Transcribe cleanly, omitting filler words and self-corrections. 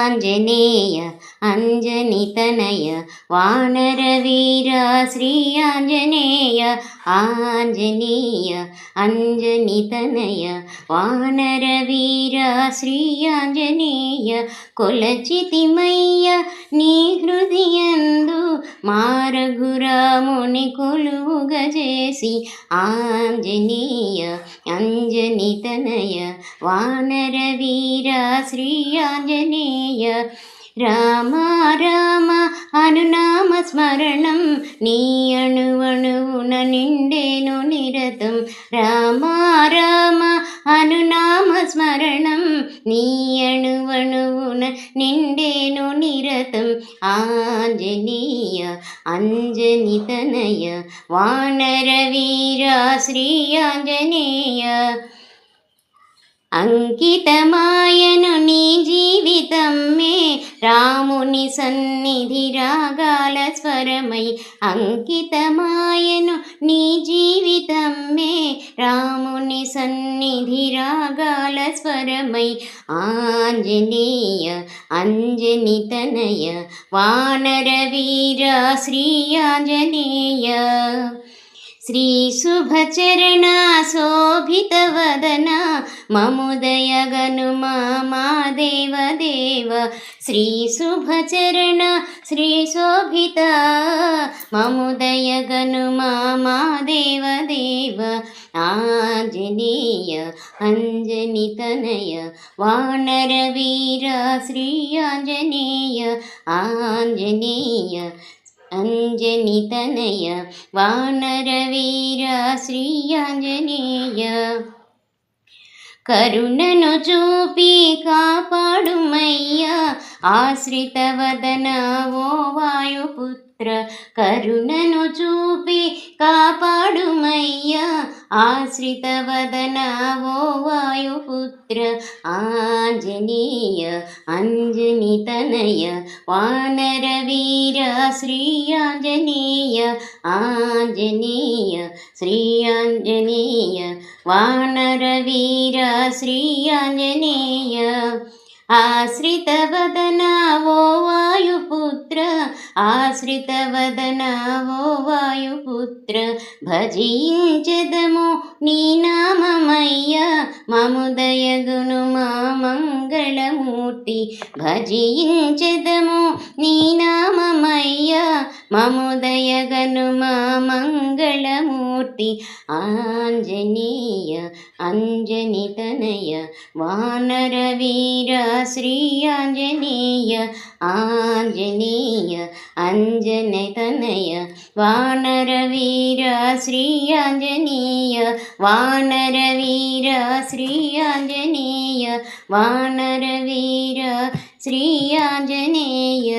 ఆంజనేయ అంజనితనయ వానరవీర శ్రీ ఆంజనేయ ఆంజనేయ అంజనితనయ వానరవీర శ్రీ ఆంజనేయ కొలచితిమయ్య నీ హృదయందు మారఘురాముని కొలువుగజేసి ఆంజనేయ అంజనితనయ వానరవీర శ్రీ ఆంజనేయ రామ రామ అనునామ స్మరణం నీ అణువణువున నిండేను నిరతం రామ రామ అనునామ స్మరణం నీ అణువణువున నిండేను నిరతం ఆంజనేయ అంజనితనయ వానరవీర శ్రీ ఆంజనేయ అంకితమాయను నీ జీవితం మే రాముని సన్నిధి రాగాల స్వరమై అంకితమాయను నీ జీవితం మే రాముని సన్నిధి రాగాల స్వరమై ఆంజనేయ అంజనితనయ వానరవీర శ్రీ ఆంజనేయ శ్రీ శుభచరణ శోభితవదన మముదయగనుమా మా దేవదేవ శ్రీ శుభచరణ శ్రీ శోభిత మముదయగనుమా మా దేవదేవ ఆంజనేయ అంజనితనయ వానరవీర శ్రీ ఆంజనేయ ఆంజనేయ అంజనితనయ వానరవీర శ్రీ ఆంజనేయ కరుణను చూపి కాపాడుమయ్యా ఆశ్రితవదన ఓ వాయుపుత్ర కరుణను చూపి కాపాడుమయ్యా ఆశ్రితవదన ఓ వాయుపుత్ర ఆంజనేయ అంజనితనయ వానరవీర శ్రీ ఆంజనేయ ఆంజనేయ శ్రీ ఆంజనేయ వానరవీర శ్రీ ఆంజనేయ ఆశ్రితవదన ఓ వాయుపుత్ర ఆశ్రితవదన ఓ వాయుపుత్ర భజించెదము నీ నామమయ్య మముదయగును మా మంగళమూర్తి భజించెదము నీ నామమయ్య మముదయగను మా మంగళమూర్తి ఆంజనేయ అంజనితనయ వానరవీర శ్రీ ఆంజనేయ ఆంజనేయ అంజనితనయ వానరవీర శ్రీ ఆంజనేయ వానరవీర శ్రీ ఆంజనేయ వానరవీర శ్రీ ఆంజనేయ